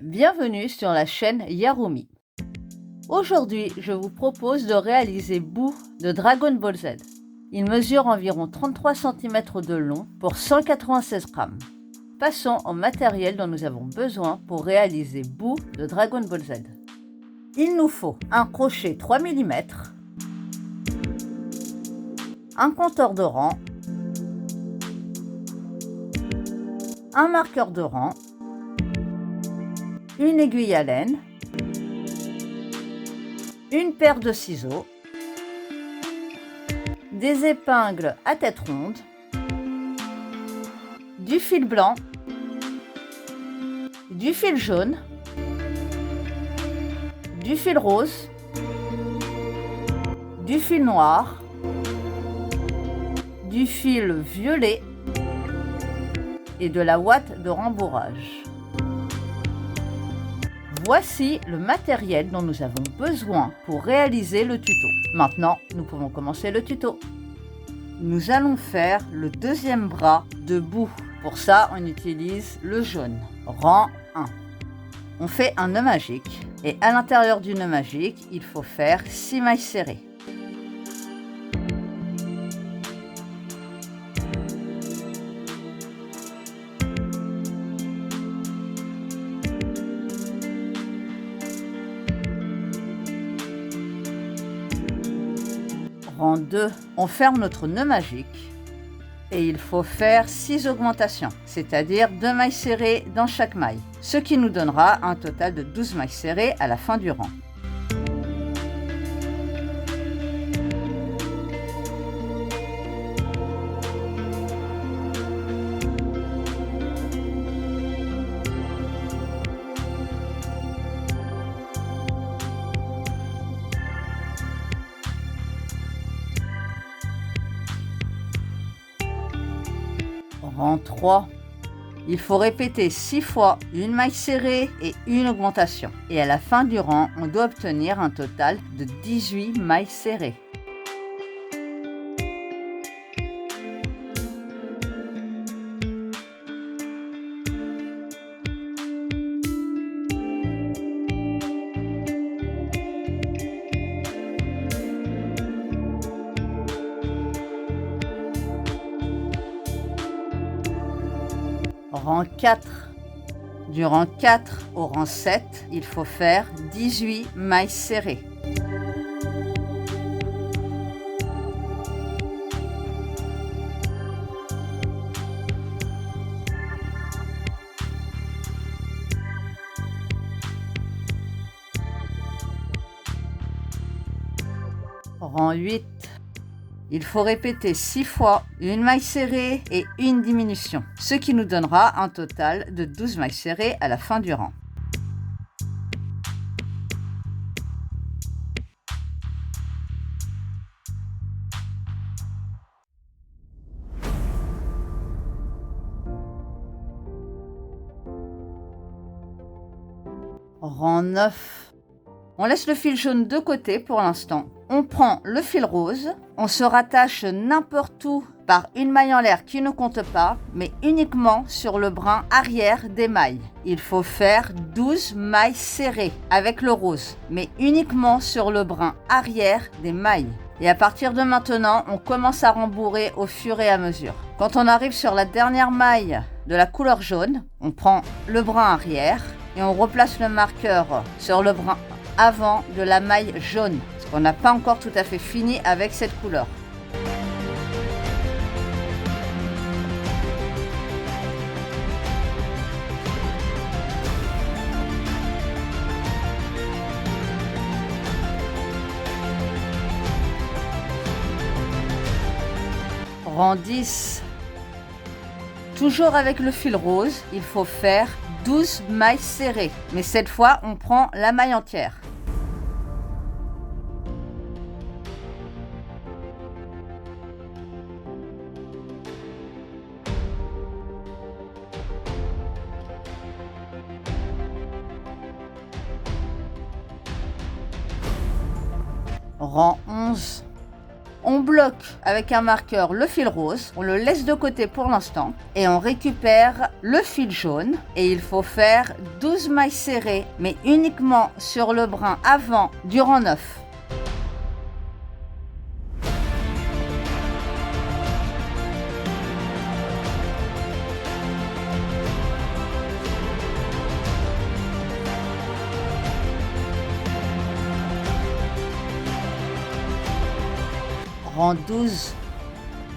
Bienvenue sur la chaîne Yarumi. Aujourd'hui, je vous propose de réaliser Boo de Dragon Ball Z. Il mesure environ 33 cm de long pour 196 grammes. Passons au matériel dont nous avons besoin pour réaliser Boo de Dragon Ball Z. Il nous faut un crochet 3 mm, un compteur de rang, un marqueur de rang, une aiguille à laine, une paire de ciseaux, des épingles à tête ronde, du fil blanc, du fil jaune, du fil rose, du fil noir, du fil violet et de la ouate de rembourrage. Voici le matériel dont nous avons besoin pour réaliser le tuto. Maintenant, nous pouvons commencer le tuto. Nous allons faire le deuxième bras de Boo. Pour ça, on utilise le jaune, rang 1. On fait un nœud magique et à l'intérieur du nœud magique, il faut faire 6 mailles serrées. Rang 2, on ferme notre nœud magique et il faut faire 6 augmentations, c'est-à-dire 2 mailles serrées dans chaque maille, ce qui nous donnera un total de 12 mailles serrées à la fin du rang. Rang 3, il faut répéter 6 fois une maille serrée et une augmentation. Et à la fin du rang, on doit obtenir un total de 18 mailles serrées. Rang 4. Du rang 4 au rang 7, il faut faire 18 mailles serrées. Rang 8. Il faut répéter 6 fois une maille serrée et une diminution, ce qui nous donnera un total de 12 mailles serrées à la fin du rang. Rang 9. On laisse le fil jaune de côté pour l'instant. On prend le fil rose, on se rattache n'importe où par une maille en l'air qui ne compte pas, mais uniquement sur le brin arrière des mailles. Il faut faire 12 mailles serrées avec le rose, mais uniquement sur le brin arrière des mailles. Et à partir de maintenant, on commence à rembourrer au fur et à mesure. Quand on arrive sur la dernière maille de la couleur jaune, on prend le brin arrière et on replace le marqueur sur le brin avant de la maille jaune, parce qu'on n'a pas encore tout à fait fini avec cette couleur. Rang 10. Toujours avec le fil rose, il faut faire 12 mailles serrées, mais cette fois on prend la maille entière. Rang 11. On bloque avec un marqueur le fil rose, on le laisse de côté pour l'instant et on récupère le fil jaune et il faut faire 12 mailles serrées mais uniquement sur le brin avant du rang 9. Rang 12,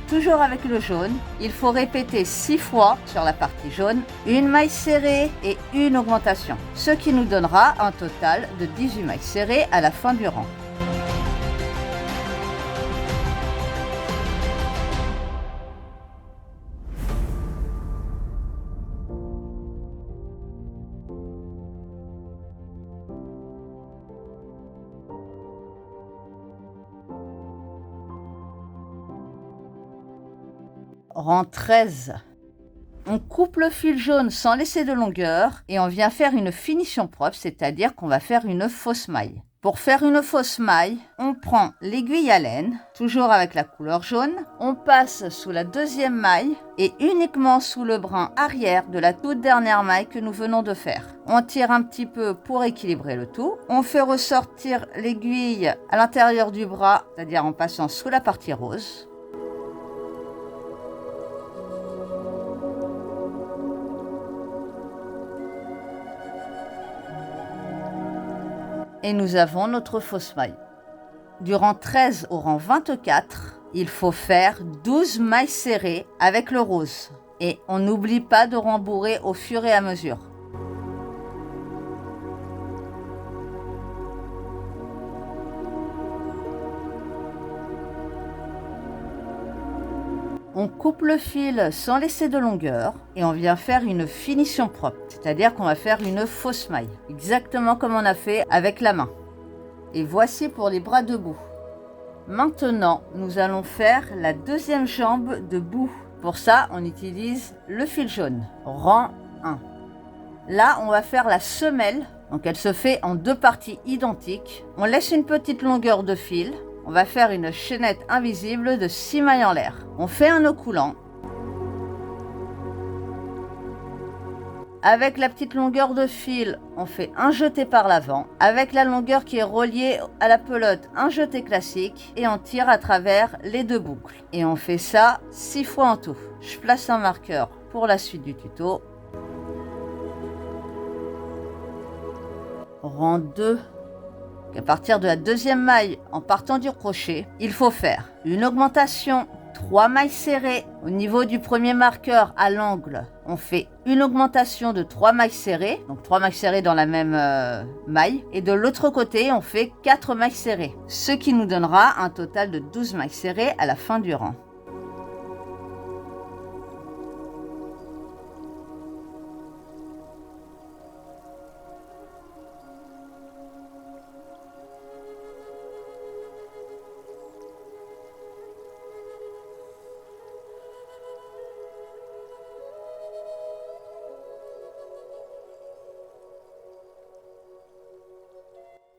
toujours avec le jaune, il faut répéter 6 fois sur la partie jaune, une maille serrée et une augmentation, ce qui nous donnera un total de 18 mailles serrées à la fin du rang. Rang 13. On coupe le fil jaune sans laisser de longueur et on vient faire une finition propre, c'est-à-dire qu'on va faire une fausse maille. Pour faire une fausse maille, on prend l'aiguille à laine, toujours avec la couleur jaune, on passe sous la deuxième maille et uniquement sous le brin arrière de la toute dernière maille que nous venons de faire. On tire un petit peu pour équilibrer le tout. On fait ressortir l'aiguille à l'intérieur du bras, c'est-à-dire en passant sous la partie rose. Et nous avons notre fausse maille. Du rang 13 au rang 24, il faut faire 12 mailles serrées avec le rose. Et on n'oublie pas de rembourrer au fur et à mesure. On coupe le fil sans laisser de longueur et on vient faire une finition propre, c'est-à-dire qu'on va faire une fausse maille, exactement comme on a fait avec la main. Et voici pour les bras debout. Maintenant, nous allons faire la deuxième jambe debout. Pour ça, on utilise le fil jaune, rang 1. Là, on va faire la semelle, donc elle se fait en deux parties identiques. On laisse une petite longueur de fil. On va faire une chaînette invisible de 6 mailles en l'air. On fait un nœud coulant. Avec la petite longueur de fil, on fait un jeté par l'avant. Avec la longueur qui est reliée à la pelote, un jeté classique. Et on tire à travers les deux boucles. Et on fait ça 6 fois en tout. Je place un marqueur pour la suite du tuto. Rang 2. À partir de la deuxième maille, en partant du crochet, il faut faire une augmentation, 3 mailles serrées au niveau du premier marqueur à l'angle. On fait une augmentation de 3 mailles serrées, donc 3 mailles serrées dans la même maille. Et de l'autre côté, on fait 4 mailles serrées, ce qui nous donnera un total de 12 mailles serrées à la fin du rang.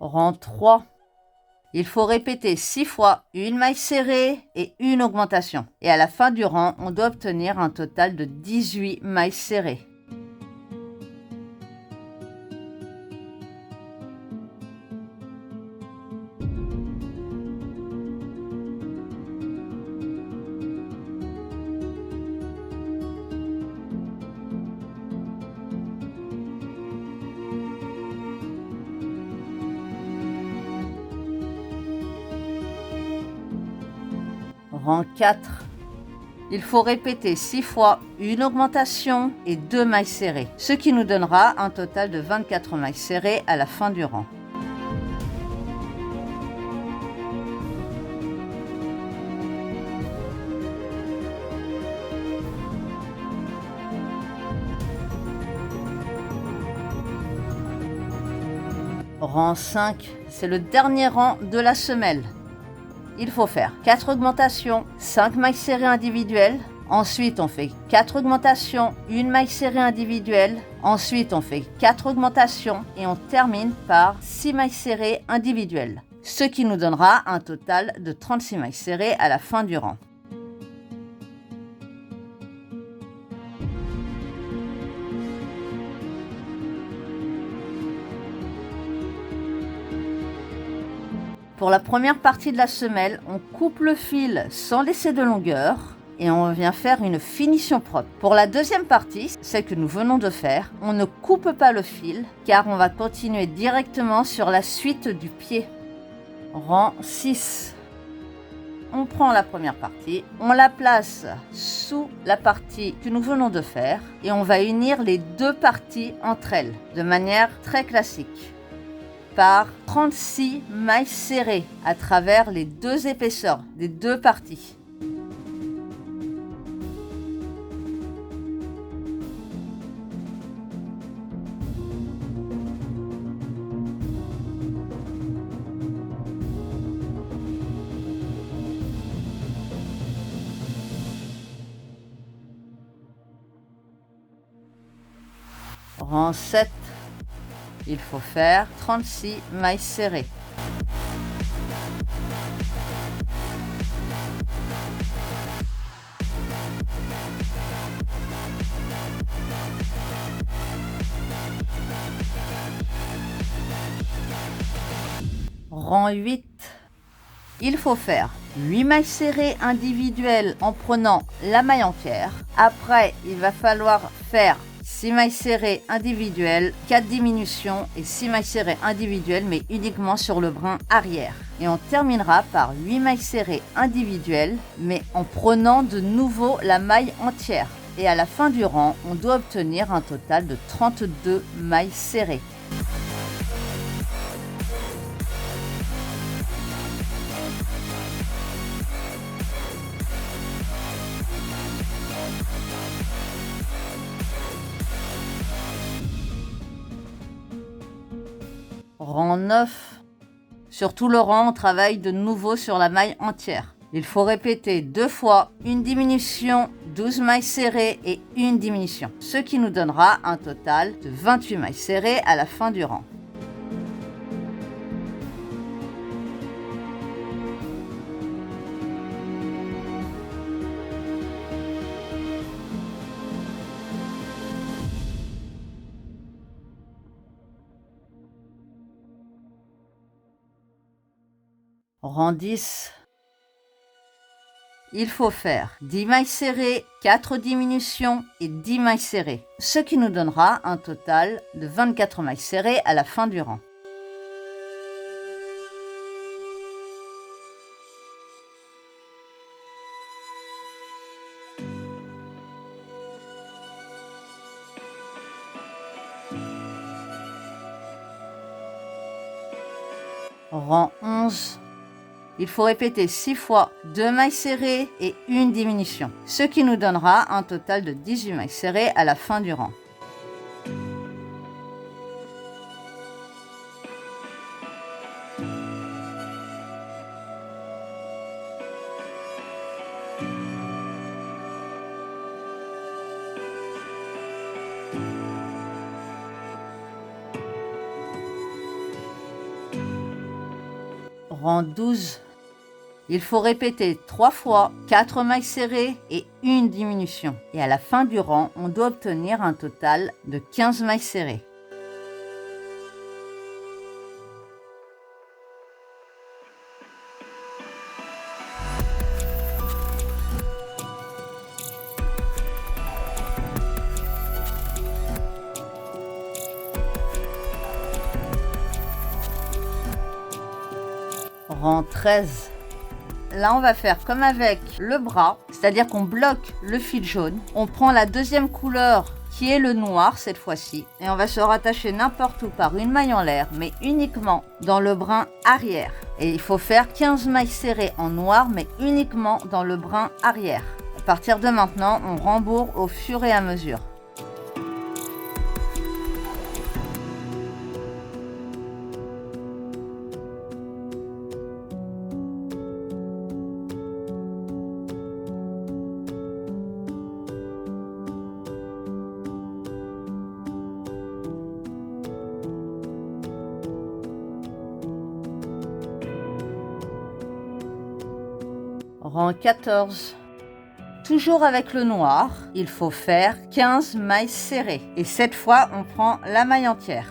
Rang 3. Il faut répéter 6 fois une maille serrée et une augmentation. Et à la fin du rang, on doit obtenir un total de 18 mailles serrées. Rang 4. Il faut répéter 6 fois une augmentation et 2 mailles serrées, ce qui nous donnera un total de 24 mailles serrées à la fin du rang. Rang 5, c'est le dernier rang de la semelle. Il faut faire 4 augmentations, 5 mailles serrées individuelles. Ensuite, on fait 4 augmentations, 1 maille serrée individuelle. Ensuite, on fait 4 augmentations et on termine par 6 mailles serrées individuelles. ce qui nous donnera un total de 36 mailles serrées à la fin du rang. Pour la première partie de la semelle, on coupe le fil sans laisser de longueur et on vient faire une finition propre. Pour la deuxième partie, celle que nous venons de faire, on ne coupe pas le fil car on va continuer directement sur la suite du pied. Rang 6. On prend la première partie, on la place sous la partie que nous venons de faire et on va unir les deux parties entre elles de manière très classique par 36 mailles serrées à travers les deux épaisseurs des deux parties. Rang 7. Il faut faire 36 mailles serrées. Rang 8. Il faut faire 8 mailles serrées individuelles en prenant la maille entière. Après, il va falloir faire 6 mailles serrées individuelles, 4 diminutions et 6 mailles serrées individuelles, mais uniquement sur le brin arrière. Et on terminera par 8 mailles serrées individuelles, mais en prenant de nouveau la maille entière. Et à la fin du rang, on doit obtenir un total de 32 mailles serrées. Rang 9. Sur tout le rang, on travaille de nouveau sur la maille entière. Il faut répéter 2 fois une diminution, 12 mailles serrées et une diminution, ce qui nous donnera un total de 28 mailles serrées à la fin du rang. Rang 10. Il faut faire 10 mailles serrées, 4 diminutions et 10 mailles serrées, ce qui nous donnera un total de 24 mailles serrées à la fin du rang. Rang 11. Il faut répéter 6 fois 2 mailles serrées et une diminution, ce qui nous donnera un total de 18 mailles serrées à la fin du rang. Rang 12. Il faut répéter 3 fois 4 mailles serrées et une diminution. Et à la fin du rang, on doit obtenir un total de 15 mailles serrées. Rang 13. Là, on va faire comme avec le bras, c'est-à-dire qu'on bloque le fil jaune. On prend la deuxième couleur qui est le noir cette fois-ci et on va se rattacher n'importe où par une maille en l'air, mais uniquement dans le brin arrière. Et il faut faire 15 mailles serrées en noir, mais uniquement dans le brin arrière. À partir de maintenant, on rembourre au fur et à mesure. Rang 14. Toujours avec le noir, il faut faire 15 mailles serrées. Et cette fois, on prend la maille entière.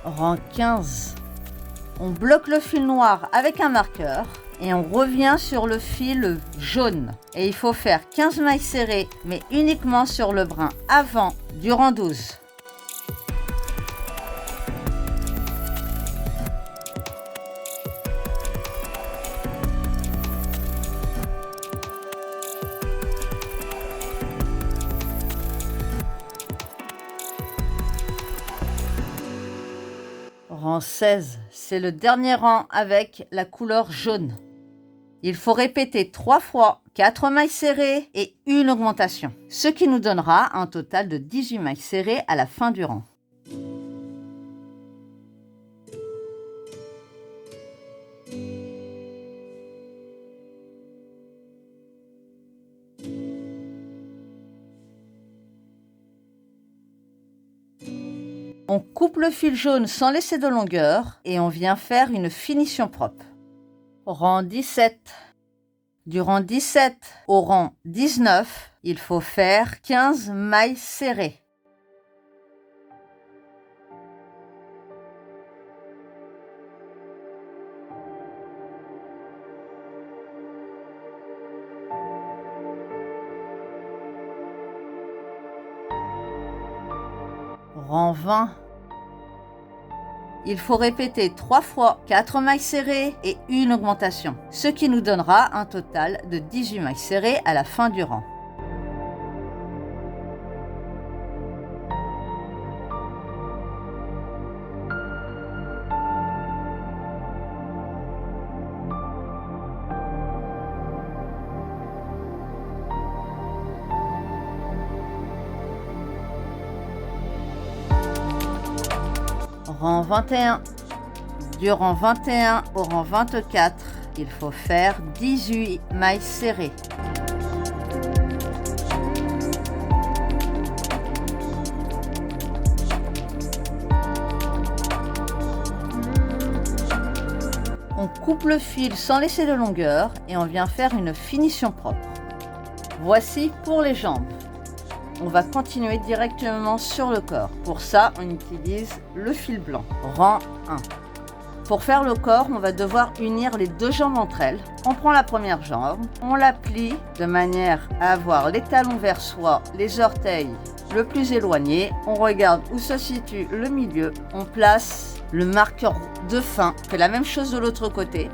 Rang 15. On bloque le fil noir avec un marqueur et on revient sur le fil jaune. Et il faut faire 15 mailles serrées, mais uniquement sur le brin avant du rang 12. Rang 16, c'est le dernier rang avec la couleur jaune. Il faut répéter 3 fois 4 mailles serrées et une augmentation, ce qui nous donnera un total de 18 mailles serrées à la fin du rang. On coupe le fil jaune sans laisser de longueur et on vient faire une finition propre. Rang 17. Du rang 17 au rang 19, il faut faire 15 mailles serrées. Rang 20. Il faut répéter 3 fois 4 mailles serrées et une augmentation, ce qui nous donnera un total de 18 mailles serrées à la fin du rang. Rang 21. Du rang 21 au rang 24, il faut faire 18 mailles serrées. On coupe le fil sans laisser de longueur et on vient faire une finition propre. Voici pour les jambes. On va continuer directement sur le corps. Pour ça, on utilise le fil blanc. Rang 1. Pour faire le corps, on va devoir unir les deux jambes entre elles. On prend la première jambe, on la plie de manière à avoir les talons vers soi, les orteils le plus éloignés. On regarde où se situe le milieu. On place le marqueur de fin. On fait la même chose de l'autre côté.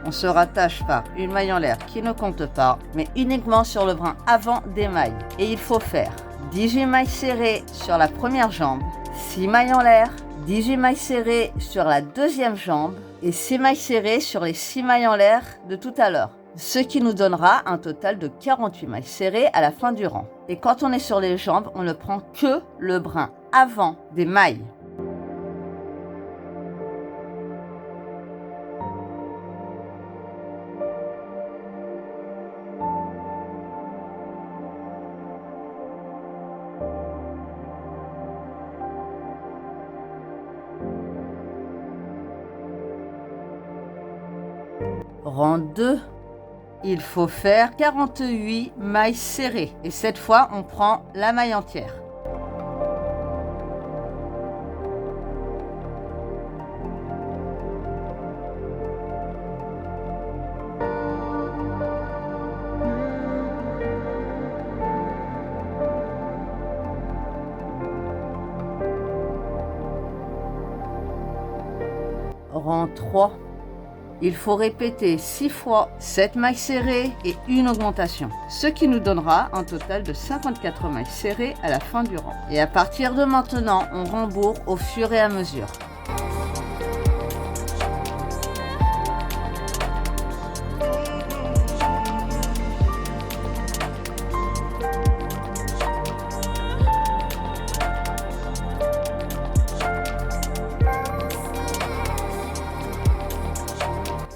On se rattache par une maille en l'air qui ne compte pas, mais uniquement sur le brin avant des mailles. Et il faut faire 18 mailles serrées sur la première jambe, 6 mailles en l'air, 18 mailles serrées sur la deuxième jambe et 6 mailles serrées sur les 6 mailles en l'air de tout à l'heure. Ce qui nous donnera un total de 48 mailles serrées à la fin du rang. Et quand on est sur les jambes, on ne prend que le brin avant des mailles. Rang 2, il faut faire 48 mailles serrées. Et cette fois, on prend la maille entière. Rang 3. Il faut répéter 6 fois 7 mailles serrées et une augmentation, ce qui nous donnera un total de 54 mailles serrées à la fin du rang. Et à partir de maintenant, on rembourre au fur et à mesure.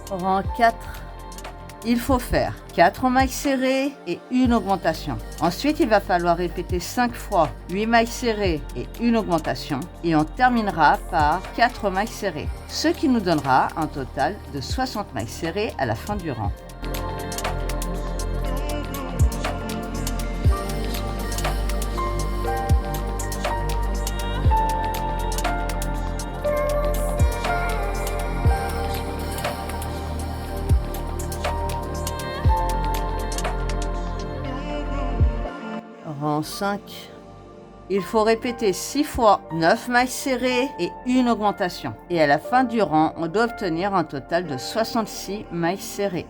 Rang 4. il faut faire 4 mailles serrées et une augmentation. Ensuite, il va falloir répéter 5 fois 8 mailles serrées et une augmentation. Et on terminera par 4 mailles serrées, ce qui nous donnera un total de 60 mailles serrées à la fin du rang. Rang 5. Il faut répéter 6 fois 9 mailles serrées et une augmentation. Et à la fin du rang, on doit obtenir un total de 66 mailles serrées.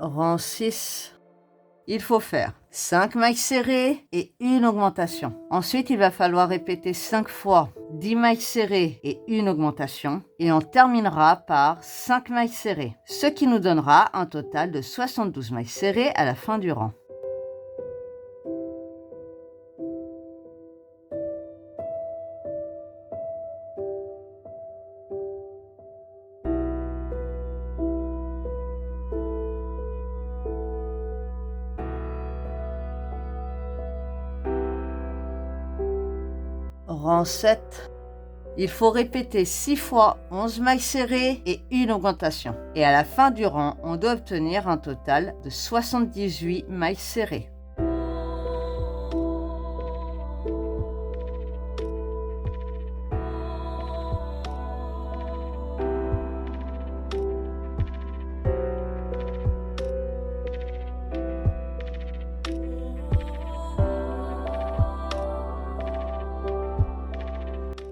Rang 6. Il faut faire 5 mailles serrées et une augmentation. Ensuite, il va falloir répéter 5 fois 10 mailles serrées et une augmentation. Et on terminera par 5 mailles serrées, ce qui nous donnera un total de 72 mailles serrées à la fin du rang. Rang 7. Il faut répéter 6 fois 11 mailles serrées et une augmentation. Et à la fin du rang, on doit obtenir un total de 78 mailles serrées.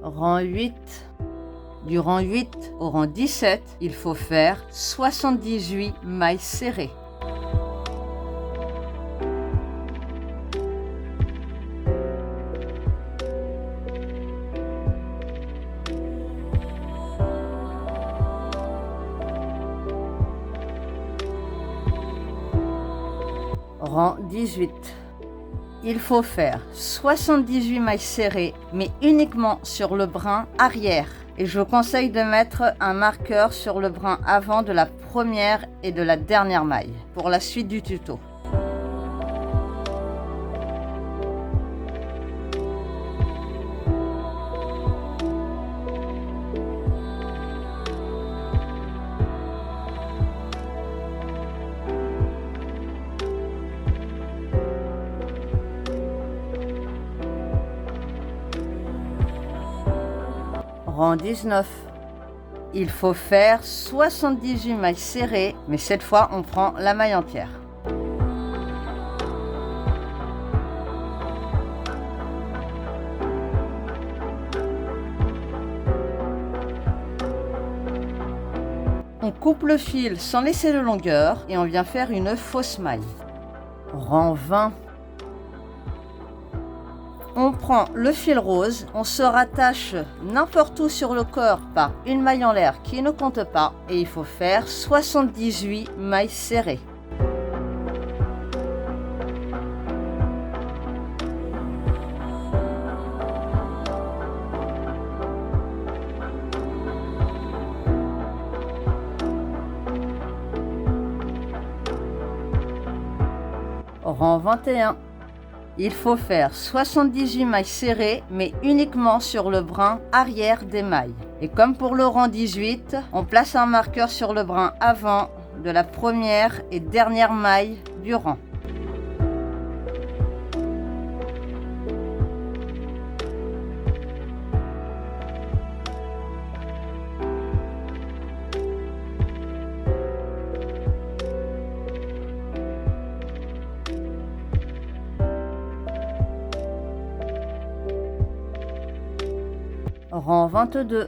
Rang 8. Du rang 8 au rang 17, il faut faire 78 mailles serrées. Rang 18. Il faut faire 78 mailles serrées, mais uniquement sur le brin arrière. Et je vous conseille de mettre un marqueur sur le brin avant de la première et de la dernière maille pour la suite du tuto. Rang 19. Il faut faire 78 mailles serrées, mais cette fois on prend la maille entière. On coupe le fil sans laisser de longueur et on vient faire une fausse maille. Rang 20. On prend le fil rose, on se rattache n'importe où sur le corps par une maille en l'air qui ne compte pas et il faut faire 78 mailles serrées. Rang 21. Il faut faire 78 mailles serrées, mais uniquement sur le brin arrière des mailles. Et comme pour le rang 18, on place un marqueur sur le brin avant de la première et dernière maille du rang. Rang 22.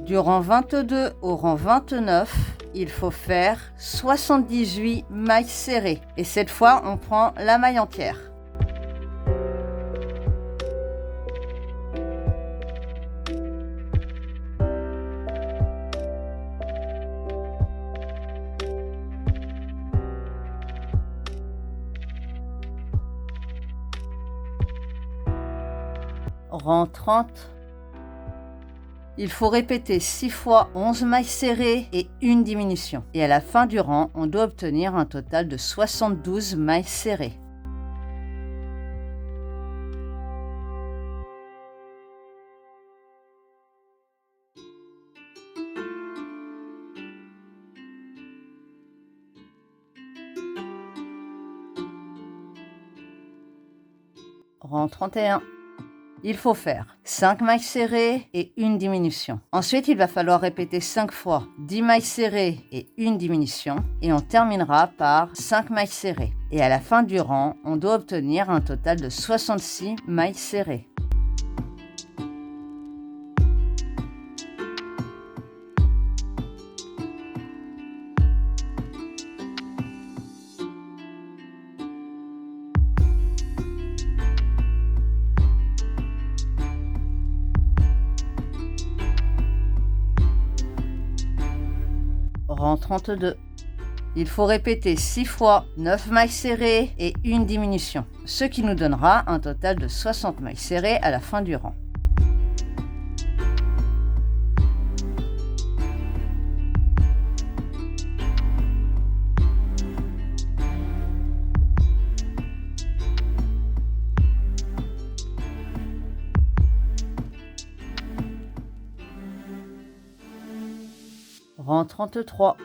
Du rang 22 au rang 29, il faut faire 78 mailles serrées. Et cette fois, on prend la maille entière. Rang 30. Il faut répéter 6 fois 11 mailles serrées et une diminution. Et à la fin du rang, on doit obtenir un total de 72 mailles serrées. Rang 31. Il faut faire 5 mailles serrées et une diminution. Ensuite, il va falloir répéter 5 fois 10 mailles serrées et une diminution. Et on terminera par 5 mailles serrées. Et à la fin du rang, on doit obtenir un total de 66 mailles serrées. Rang 32. Il faut répéter 6 fois 9 mailles serrées et une diminution, ce qui nous donnera un total de 60 mailles serrées à la fin du rang. Rang 33.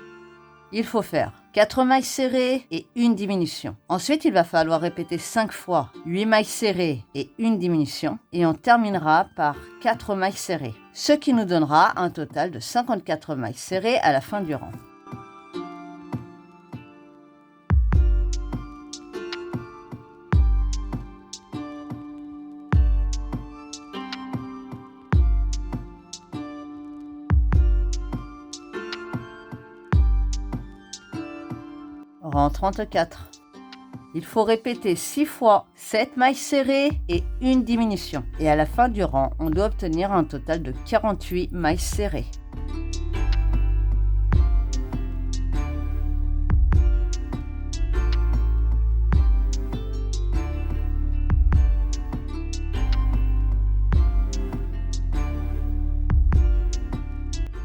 Il faut faire 4 mailles serrées et une diminution. Ensuite, il va falloir répéter 5 fois 8 mailles serrées et une diminution. Et on terminera par 4 mailles serrées, ce qui nous donnera un total de 54 mailles serrées à la fin du rang. Rang 34. Il faut répéter 6 fois 7 mailles serrées et une diminution. Et à la fin du rang, on doit obtenir un total de 48 mailles serrées.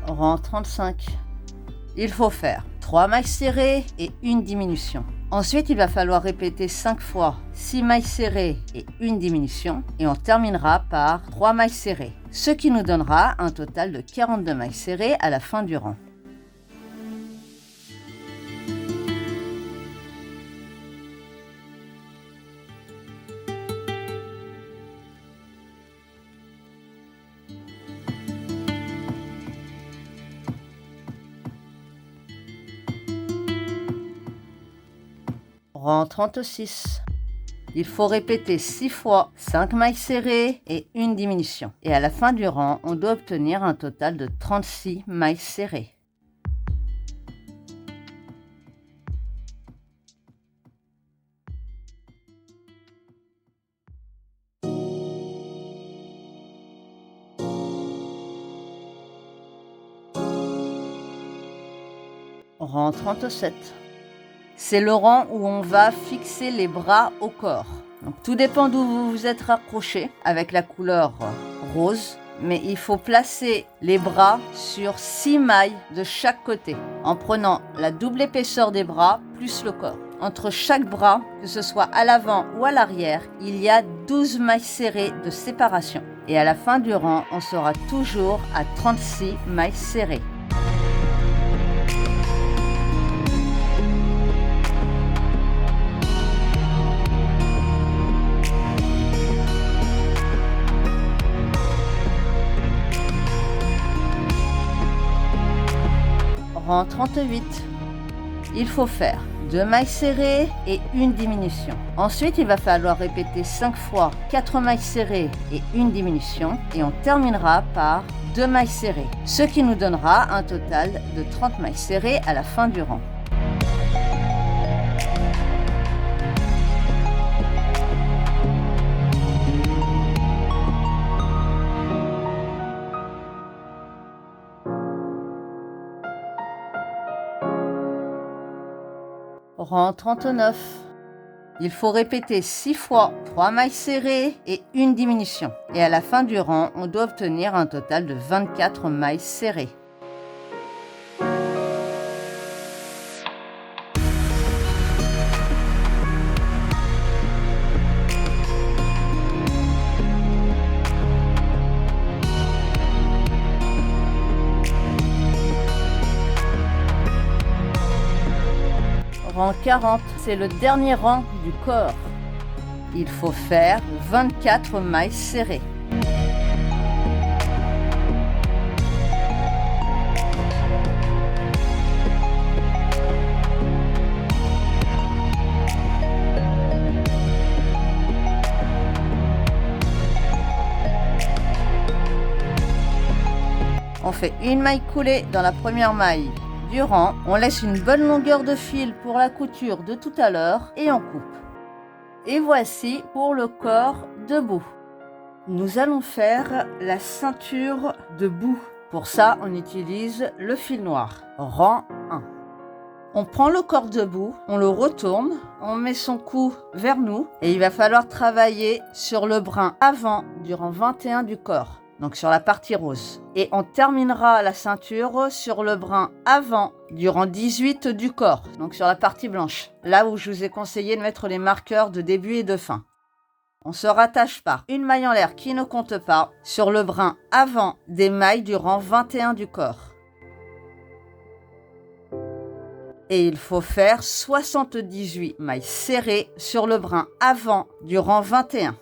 Rang 35. Il faut faire 3 mailles serrées et une diminution. Ensuite, il va falloir répéter 5 fois 6 mailles serrées et une diminution. Et on terminera par 3 mailles serrées, ce qui nous donnera un total de 42 mailles serrées à la fin du rang. Rang 36. Il faut répéter 6 fois 5 mailles serrées et une diminution. Et à la fin du rang, on doit obtenir un total de 36 mailles serrées. Rang 37. C'est le rang où on va fixer les bras au corps. Donc, tout dépend d'où vous vous êtes raccroché avec la couleur rose. Mais il faut placer les bras sur 6 mailles de chaque côté en prenant la double épaisseur des bras plus le corps. Entre chaque bras, que ce soit à l'avant ou à l'arrière, il y a 12 mailles serrées de séparation. Et à la fin du rang, on sera toujours à 36 mailles serrées. Rang 38. Il faut faire 2 mailles serrées et une diminution. Ensuite, il va falloir répéter 5 fois 4 mailles serrées et une diminution. Et on terminera par 2 mailles serrées, ce qui nous donnera un total de 30 mailles serrées à la fin du rang. Rang 39. Il faut répéter 6 fois 3 mailles serrées et une diminution. Et à la fin du rang, on doit obtenir un total de 24 mailles serrées. Rang 40, c'est le dernier rang du corps. Il faut faire 24 mailles serrées. On fait une maille coulée dans la première maille du rang, on laisse une bonne longueur de fil pour la couture de tout à l'heure et on coupe. Et voici pour le corps debout. Nous allons faire la ceinture debout. Pour ça, on utilise le fil noir. Rang 1. On prend le corps debout, on le retourne, on met son cou vers nous et il va falloir travailler sur le brin avant du rang 21 du corps. Donc sur la partie rose. Et on terminera la ceinture sur le brin avant du rang 18 du corps, donc sur la partie blanche, là où je vous ai conseillé de mettre les marqueurs de début et de fin. On se rattache par une maille en l'air qui ne compte pas sur le brin avant des mailles du rang 21 du corps. Et il faut faire 78 mailles serrées sur le brin avant du rang 21.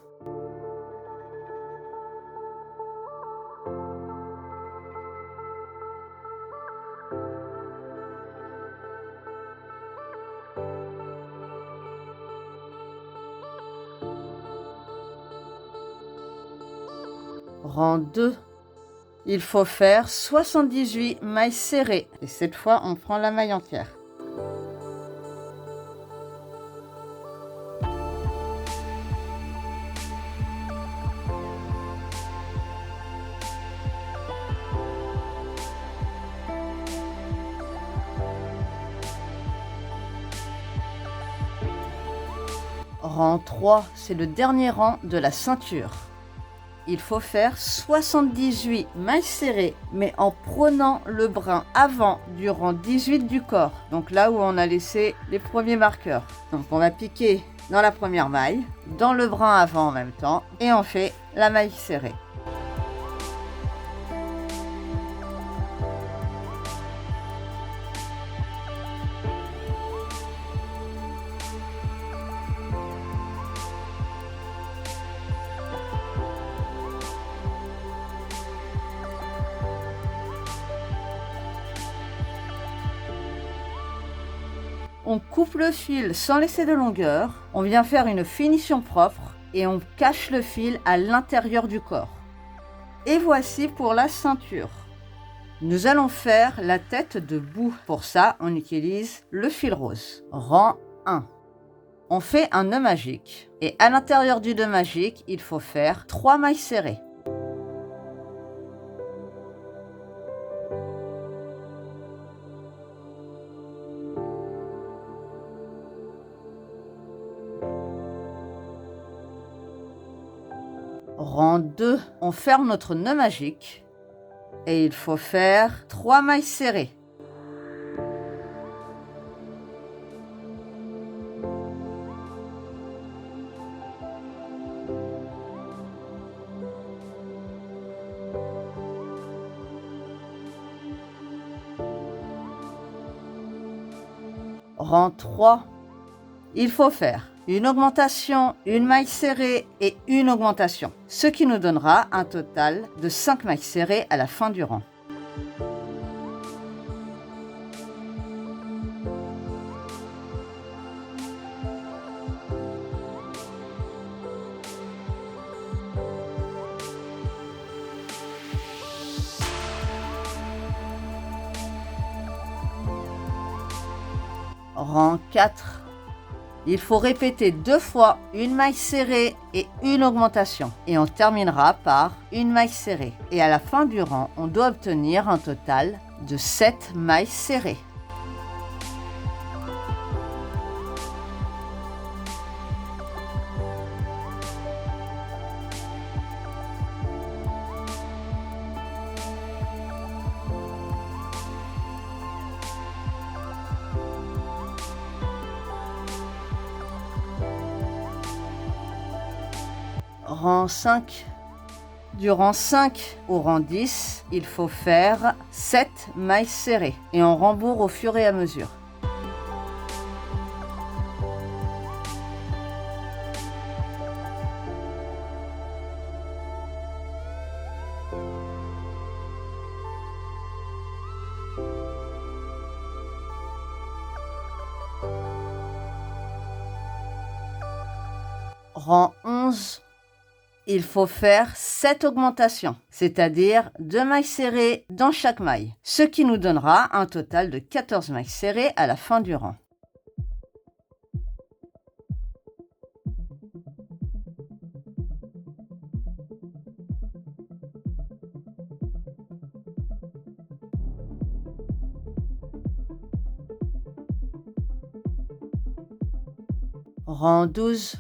Rang 2, il faut faire 78 mailles serrées. Et cette fois, on prend la maille entière. Rang 3, c'est le dernier rang de la ceinture. Il faut faire 78 mailles serrées, mais en prenant le brin avant du rang 18 du corps. Donc là où on a laissé les premiers marqueurs. Donc on va piquer dans la première maille, dans le brin avant en même temps, et on fait la maille serrée. On coupe le fil sans laisser de longueur, on vient faire une finition propre et on cache le fil à l'intérieur du corps. Et voici pour la ceinture. Nous allons faire la tête debout. Pour ça, on utilise le fil rose. Rang 1. On fait un nœud magique et à l'intérieur du nœud magique, il faut faire 3 mailles serrées. Rang 2, on ferme notre nœud magique et il faut faire 3 mailles serrées. Rang 3, il faut faire une augmentation, une maille serrée et une augmentation, ce qui nous donnera un total de 5 mailles serrées à la fin du rang. Rang 4. Il faut répéter 2 fois une maille serrée et une augmentation. Et on terminera par une maille serrée. Et à la fin du rang, on doit obtenir un total de 7 mailles serrées. Rang 5. Du rang 5 au rang 10, il faut faire 7 mailles serrées et on rembourre au fur et à mesure. Rang 11, il faut faire 7 augmentations, c'est-à-dire 2 mailles serrées dans chaque maille, ce qui nous donnera un total de 14 mailles serrées à la fin du rang. Rang 12.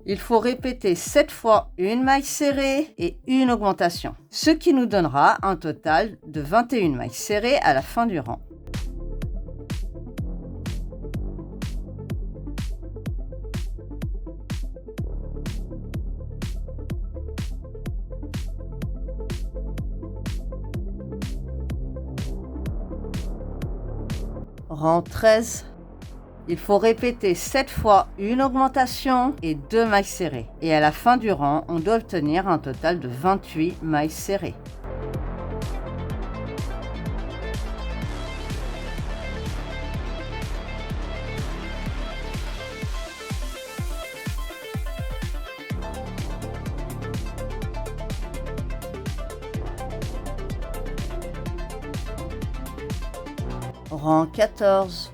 Il faut répéter 7 fois une maille serrée et une augmentation, ce qui nous donnera un total de 21 mailles serrées à la fin du rang. Rang 13. Il faut répéter 7 fois une augmentation et 2 mailles serrées. Et à la fin du rang, on doit obtenir un total de 28 mailles serrées. Rang 14.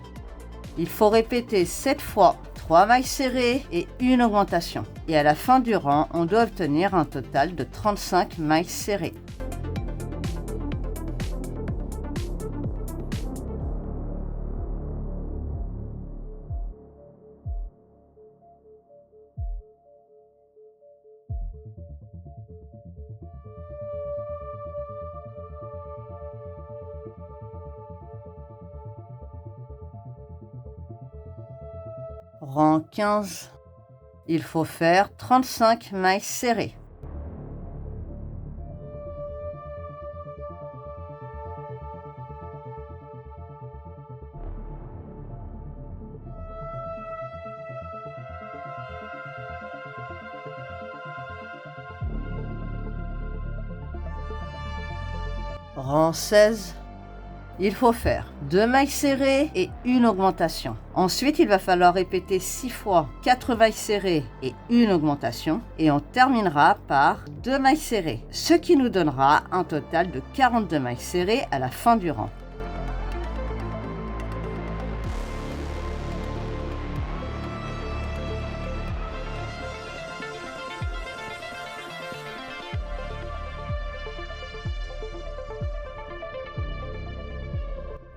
Il faut répéter 7 fois 3 mailles serrées et une augmentation. Et à la fin du rang, on doit obtenir un total de 35 mailles serrées. Rang 15, il faut faire 35 mailles serrées. Rang 16, il faut faire 2 mailles serrées et une augmentation. Ensuite, il va falloir répéter 6 fois 4 mailles serrées et une augmentation. Et on terminera par 2 mailles serrées, ce qui nous donnera un total de 42 mailles serrées à la fin du rang.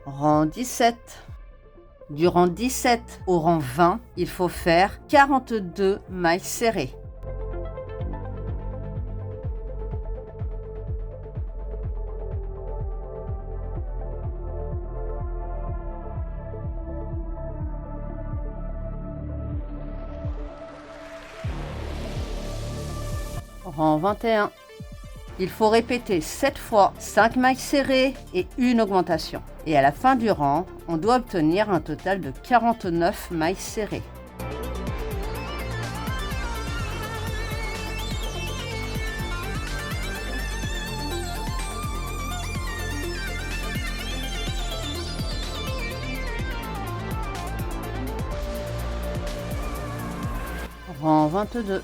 Rang 17. Du rang 17 au rang 20, il faut faire 42 mailles serrées. Rang 21. Il faut répéter 7 fois 5 mailles serrées et une augmentation. Et à la fin du rang, on doit obtenir un total de 49 mailles serrées. Rang 22.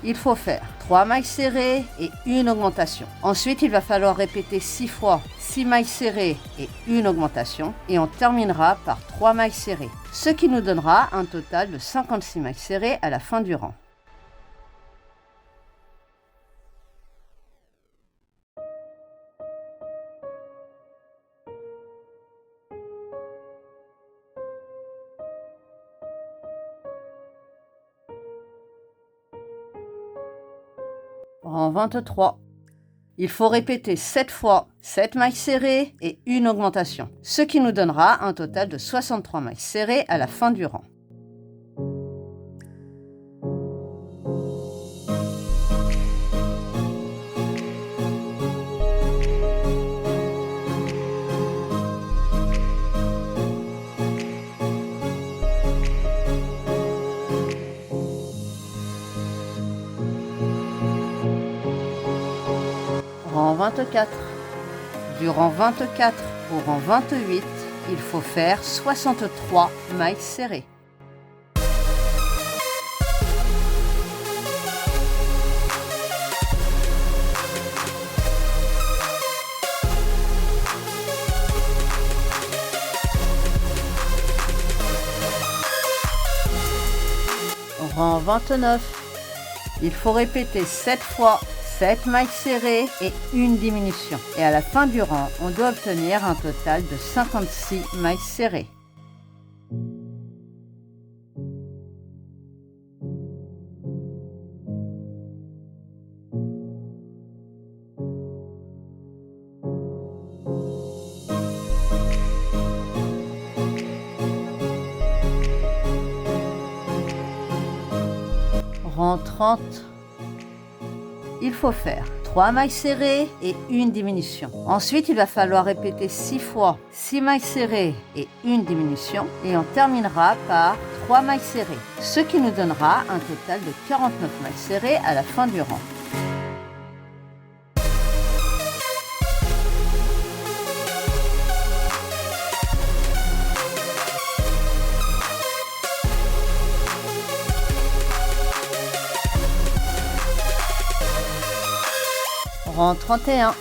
Il faut faire 3 mailles serrées et une augmentation. Ensuite, il va falloir répéter 6 fois 6 mailles serrées et une augmentation. Et on terminera par 3 mailles serrées, ce qui nous donnera un total de 56 mailles serrées à la fin du rang. Rang 23. Il faut répéter 7 fois 7 mailles serrées et une augmentation, ce qui nous donnera un total de 63 mailles serrées à la fin du rang. 24. Du rang 24 au rang 28, il faut faire 63 mailles serrées. Au rang 29, il faut répéter 7 fois 7 mailles serrées et une diminution. Et à la fin du rang, on doit obtenir un total de 56 mailles serrées. Rang 30, il faut faire 3 mailles serrées et une diminution. Ensuite, il va falloir répéter 6 fois 6 mailles serrées et une diminution. Et on terminera par 3 mailles serrées, ce qui nous donnera un total de 49 mailles serrées à la fin du rang. Rang 31,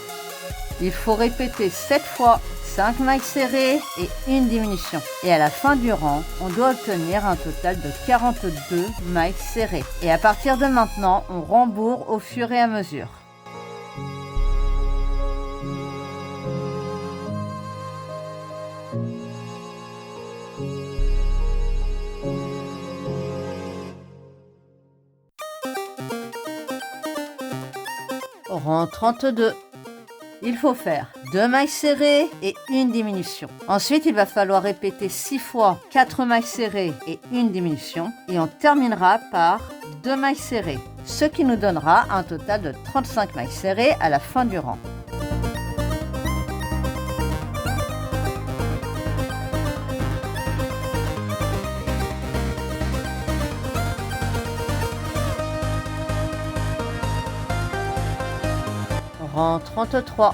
il faut répéter 7 fois 5 mailles serrées et une diminution. Et à la fin du rang, on doit obtenir un total de 42 mailles serrées. Et à partir de maintenant, on rembourre au fur et à mesure. Rang 32, il faut faire 2 mailles serrées et une diminution. Ensuite, il va falloir répéter 6 fois 4 mailles serrées et une diminution. Et on terminera par 2 mailles serrées, ce qui nous donnera un total de 35 mailles serrées à la fin du rang. Rang 33,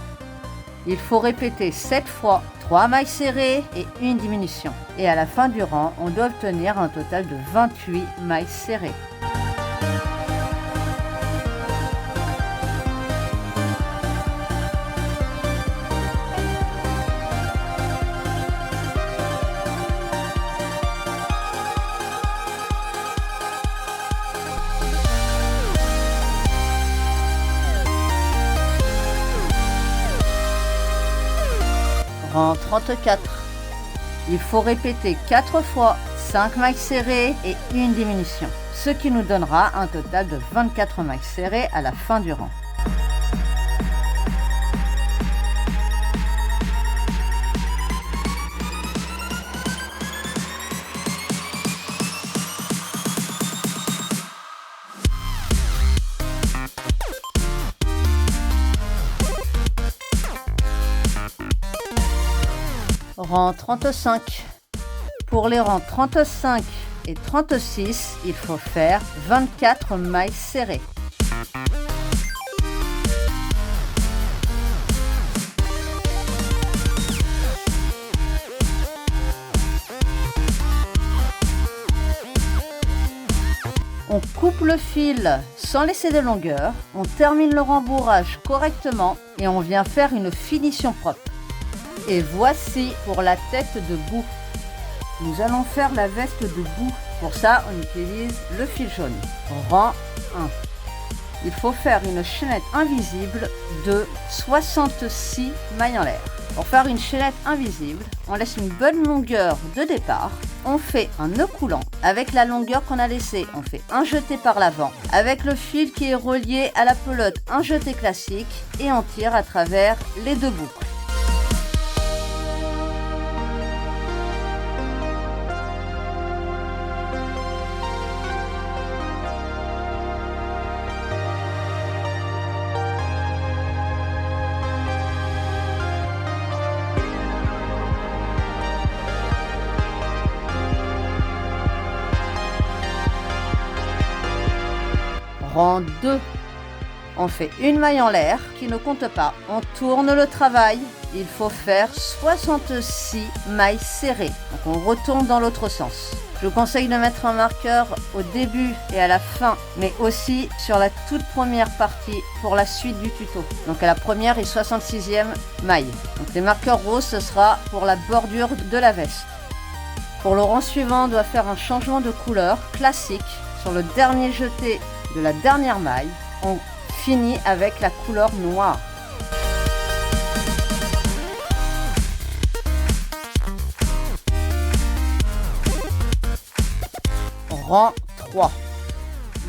il faut répéter 7 fois 3 mailles serrées et une diminution. Et à la fin du rang, on doit obtenir un total de 28 mailles serrées. Rang 34, il faut répéter 4 fois 5 mailles serrées et une diminution, ce qui nous donnera un total de 24 mailles serrées à la fin du rang. Rang 35. Pour les rangs 35 et 36, il faut faire 24 mailles serrées. On coupe le fil sans laisser de longueur, on termine le rembourrage correctement et on vient faire une finition propre. Et voici pour la tête de bout. Nous allons faire la veste de bout. Pour ça, on utilise le fil jaune. Rang 1. Il faut faire une chaînette invisible de 66 mailles en l'air. Pour faire une chaînette invisible, on laisse une bonne longueur de départ. On fait un nœud coulant. Avec la longueur qu'on a laissée, on fait un jeté par l'avant. Avec le fil qui est relié à la pelote, un jeté classique. Et on tire à travers les deux boucles. Rang 2. On fait une maille en l'air qui ne compte pas. On tourne le travail. Il faut faire 66 mailles serrées. Donc on retourne dans l'autre sens. Je vous conseille de mettre un marqueur au début et à la fin, mais aussi sur la toute première partie pour la suite du tuto. Donc à la première et 66e maille. Donc les marqueurs roses, ce sera pour la bordure de la veste. Pour le rang suivant, on doit faire un changement de couleur classique. Sur le dernier jeté de la dernière maille, on finit avec la couleur noire. Rang 3.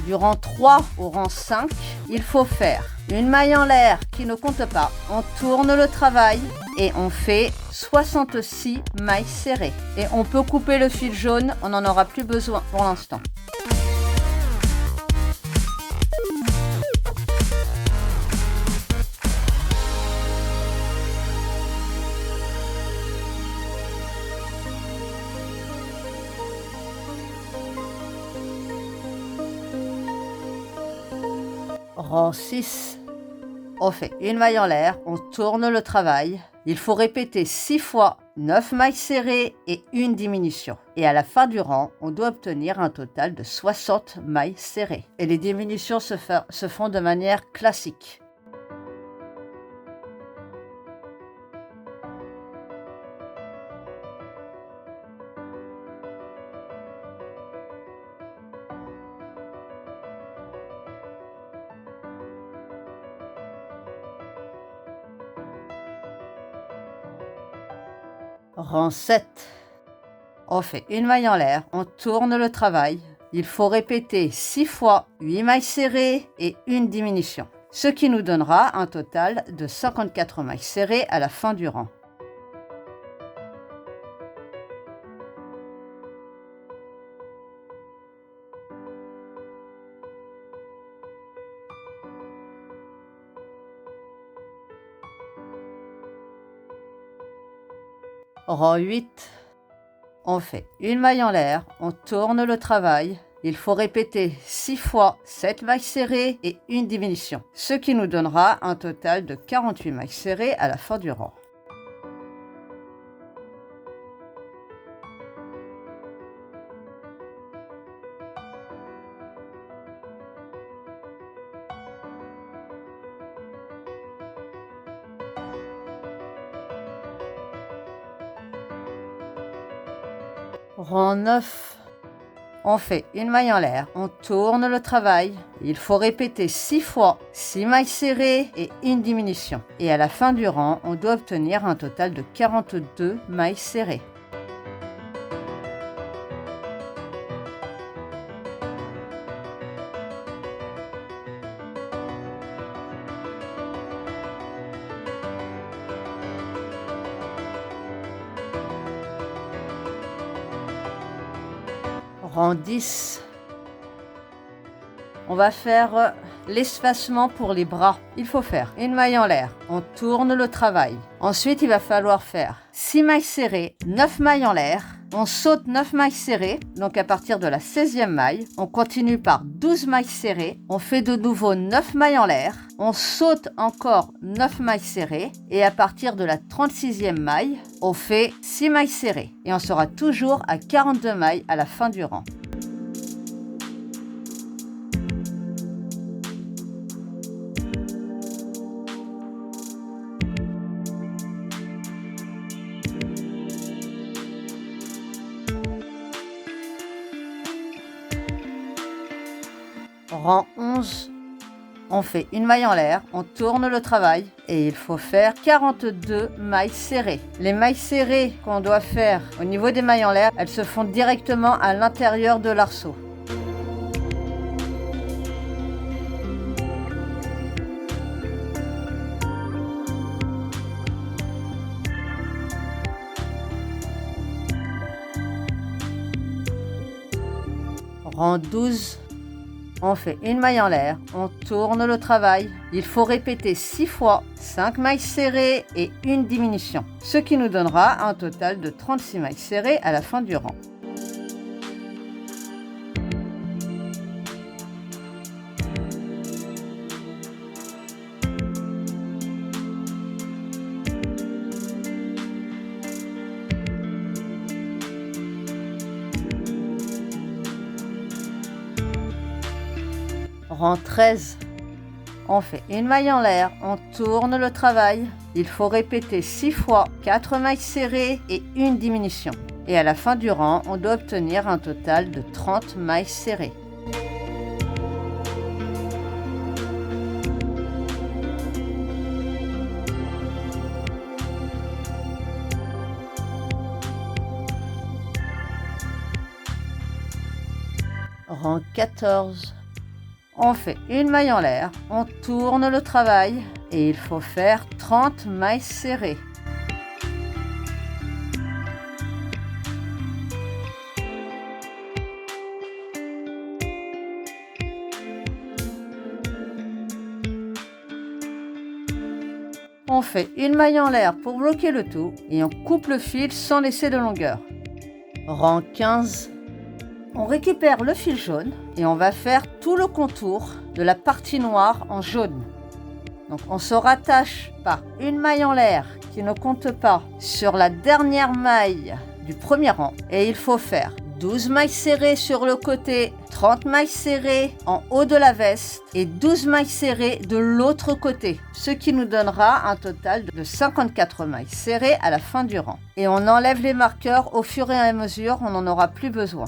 Du rang 3 au rang 5, il faut faire une maille en l'air qui ne compte pas. On tourne le travail et on fait 66 mailles serrées. Et on peut couper le fil jaune, on n'en aura plus besoin pour l'instant. Rang 6, on fait une maille en l'air, on tourne le travail. Il faut répéter 6 fois 9 mailles serrées et une diminution. Et à la fin du rang, on doit obtenir un total de 60 mailles serrées. Et les diminutions se font de manière classique. Rang 7. On fait une maille en l'air, on tourne le travail. Il faut répéter 6 fois 8 mailles serrées et une diminution. Ce qui nous donnera un total de 54 mailles serrées à la fin du rang. Rang 8, on fait une maille en l'air, on tourne le travail. Il faut répéter 6 fois 7 mailles serrées et une diminution. Ce qui nous donnera un total de 48 mailles serrées à la fin du rang. Rang 9, on fait une maille en l'air, on tourne le travail. Il faut répéter 6 fois 6 mailles serrées et une diminution. Et à la fin du rang, on doit obtenir un total de 42 mailles serrées. Rang 10, on va faire l'espacement pour les bras. Il faut faire une maille en l'air, on tourne le travail. Ensuite, il va falloir faire 6 mailles serrées, 9 mailles en l'air. On saute 9 mailles serrées, donc à partir de la 16e maille, on continue par 12 mailles serrées. On fait de nouveau 9 mailles en l'air. On saute encore 9 mailles serrées et à partir de la 36e maille, on fait 6 mailles serrées. Et on sera toujours à 42 mailles à la fin du rang. Rang 11, on fait une maille en l'air, on tourne le travail et il faut faire 42 mailles serrées. Les mailles serrées qu'on doit faire au niveau des mailles en l'air, elles se font directement à l'intérieur de l'arceau. Rang 12, on fait une maille en l'air, on tourne le travail. Il faut répéter 6 fois 5 mailles serrées et une diminution. Ce qui nous donnera un total de 36 mailles serrées à la fin du rang. Rang 13. On fait une maille en l'air, on tourne le travail. Il faut répéter 6 fois 4 mailles serrées et une diminution. Et à la fin du rang, on doit obtenir un total de 30 mailles serrées. Rang 14. On fait une maille en l'air, on tourne le travail et il faut faire 30 mailles serrées. On fait une maille en l'air pour bloquer le tout et on coupe le fil sans laisser de longueur. Rang 15. On récupère le fil jaune et on va faire tout le contour de la partie noire en jaune. Donc on se rattache par une maille en l'air qui ne compte pas sur la dernière maille du premier rang et il faut faire 12 mailles serrées sur le côté, 30 mailles serrées en haut de la veste et 12 mailles serrées de l'autre côté, ce qui nous donnera un total de 54 mailles serrées à la fin du rang. Et on enlève les marqueurs au fur et à mesure, on n'en aura plus besoin.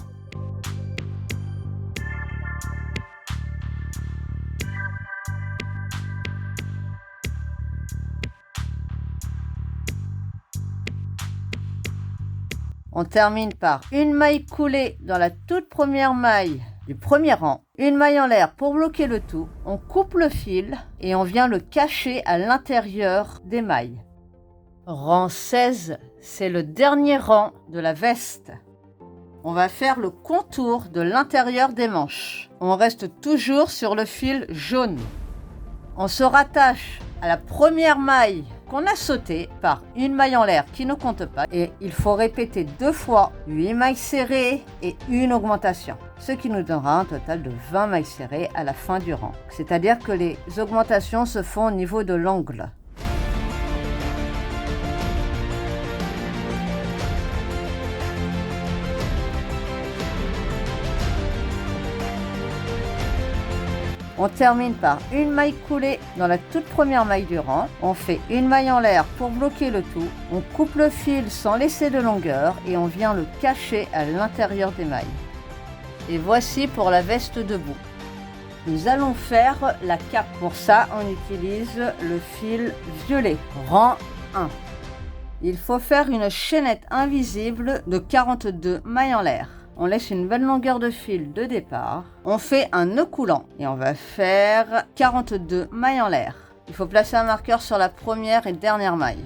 On termine par une maille coulée dans la toute première maille du premier rang, une maille en l'air pour bloquer le tout, on coupe le fil et on vient le cacher à l'intérieur des mailles. Rang 16, c'est le dernier rang de la veste. On va faire le contour de l'intérieur des manches. On reste toujours sur le fil jaune. On se rattache à la première maille qu'on a sautée par une maille en l'air qui ne compte pas et il faut répéter 2 fois 8 mailles serrées et une augmentation, ce qui nous donnera un total de 20 mailles serrées à la fin du rang. C'est-à-dire que les augmentations se font au niveau de l'angle. On termine par une maille coulée dans la toute première maille du rang. On fait une maille en l'air pour bloquer le tout. On coupe le fil sans laisser de longueur et on vient le cacher à l'intérieur des mailles. Et voici pour la veste debout. Nous allons faire la cape. Pour ça, on utilise le fil violet, rang 1. Il faut faire une chaînette invisible de 42 mailles en l'air. On laisse une bonne longueur de fil de départ. On fait un nœud coulant et on va faire 42 mailles en l'air. Il faut placer un marqueur sur la première et dernière maille.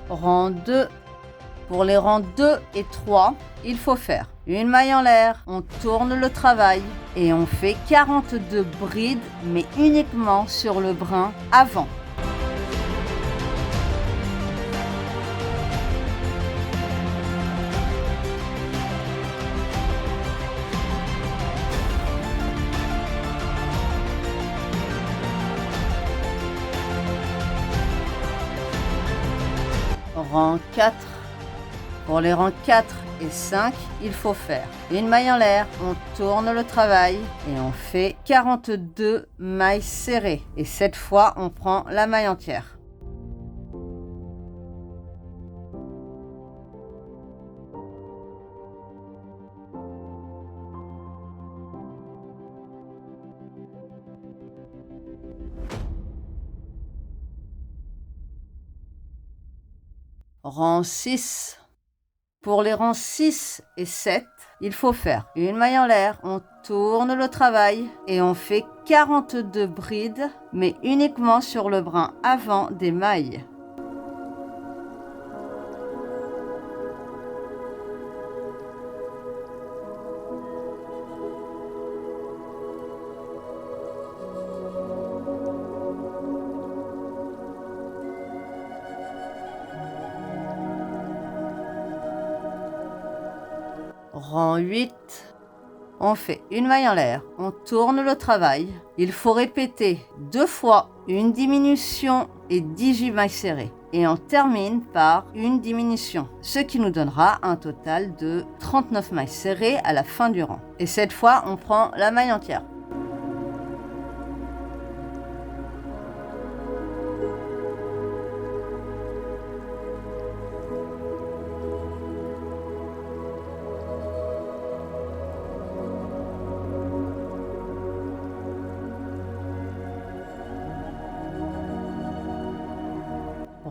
Rang 2. Pour les rangs 2 et 3, il faut faire une maille en l'air, on tourne le travail et on fait 42 brides, mais uniquement sur le brin avant. Rang 4. Pour les rangs 4 et 5, il faut faire une maille en l'air, on tourne le travail et on fait 42 mailles serrées. Et cette fois, on prend la maille entière. Rang 6. Pour les rangs 6 et 7, il faut faire une maille en l'air, on tourne le travail et on fait 42 brides, mais uniquement sur le brin avant des mailles. Rang 8. On fait une maille en l'air, on tourne le travail. Il faut répéter 2 fois une diminution et 18 mailles serrées. Et on termine par une diminution, ce qui nous donnera un total de 39 mailles serrées à la fin du rang. Et cette fois, on prend la maille entière.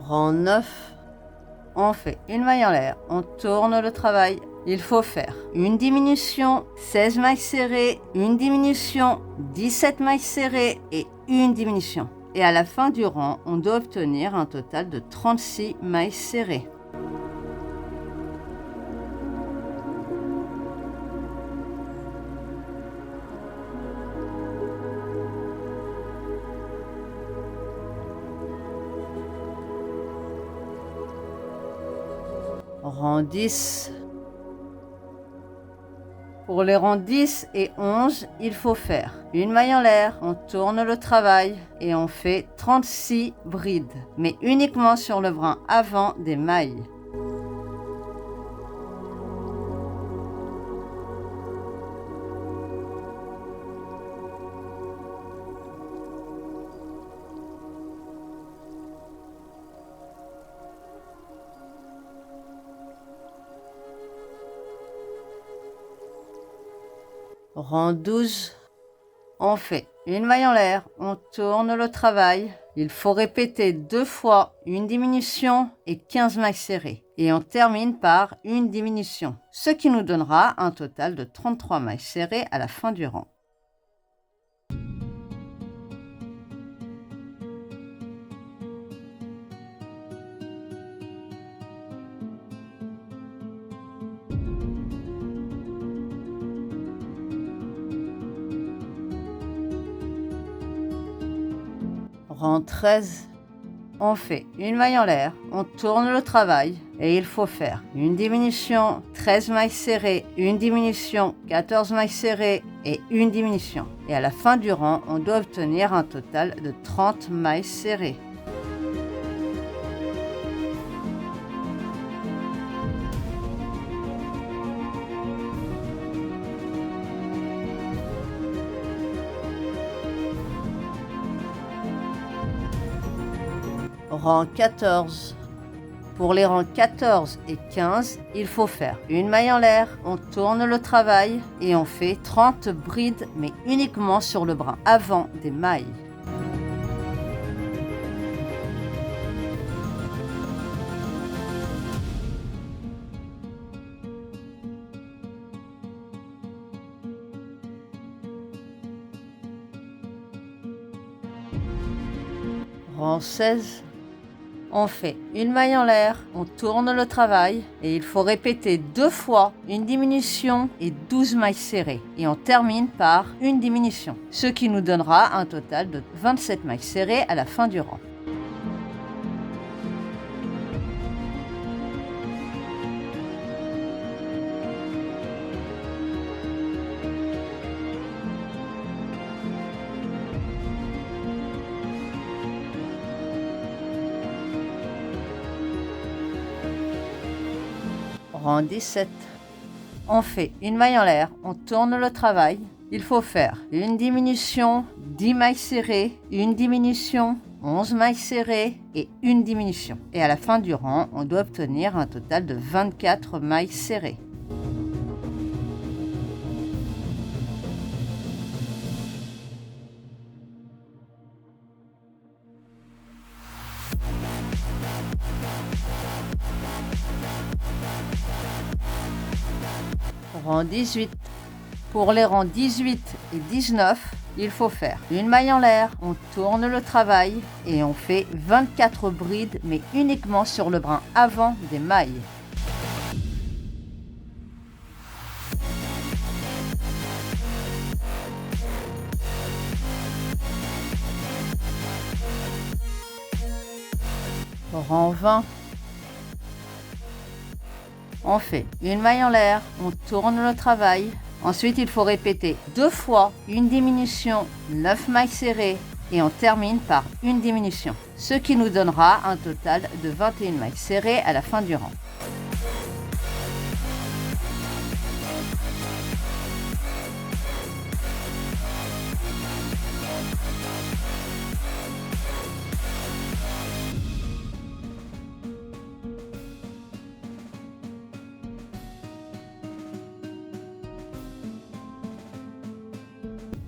Rang 9, on fait une maille en l'air, on tourne le travail. Il faut faire une diminution, 16 mailles serrées, une diminution, 17 mailles serrées et une diminution. Et à la fin du rang, on doit obtenir un total de 36 mailles serrées. Rang 10. Pour les rangs 10 et 11, il faut faire une maille en l'air, on tourne le travail et on fait 36 brides, mais uniquement sur le brin avant des mailles. Rang 12, on fait une maille en l'air, on tourne le travail. Il faut répéter 2 fois une diminution et 15 mailles serrées. Et on termine par une diminution, ce qui nous donnera un total de 33 mailles serrées à la fin du rang. Rang 13, on fait une maille en l'air, on tourne le travail et il faut faire une diminution, 13 mailles serrées, une diminution, 14 mailles serrées et une diminution. Et à la fin du rang, on doit obtenir un total de 30 mailles serrées. Rang 14. Pour les rangs 14 et 15, il faut faire une maille en l'air, on tourne le travail et on fait 30 brides, mais uniquement sur le brin avant des mailles. Rang 16. On fait une maille en l'air, on tourne le travail et il faut répéter 2 fois une diminution et 12 mailles serrées. Et on termine par une diminution, ce qui nous donnera un total de 27 mailles serrées à la fin du rang. Rang 17. On fait une maille en l'air, on tourne le travail. Il faut faire une diminution, 10 mailles serrées, une diminution, 11 mailles serrées et une diminution. Et à la fin du rang, on doit obtenir un total de 24 mailles serrées. Rang 18. Pour les rangs 18 et 19, il faut faire une maille en l'air, on tourne le travail et on fait 24 brides, mais uniquement sur le brin avant des mailles. Rang 20. On fait une maille en l'air, on tourne le travail Ensuite, il faut répéter 2 fois une diminution, 9 mailles serrées et on termine par une diminution, ce qui nous donnera un total de 21 mailles serrées à la fin du rang.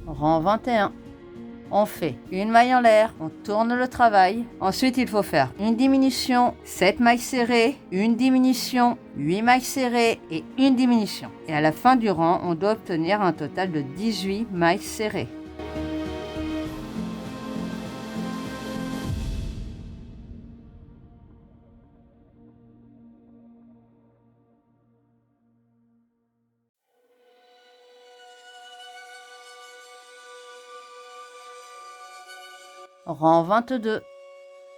Rang 21. On fait une maille en l'air, on tourne le travail. Ensuite, il faut faire une diminution, 7 mailles serrées, une diminution, 8 mailles serrées et une diminution. Et à la fin du rang, on doit obtenir un total de 18 mailles serrées. Rang 22.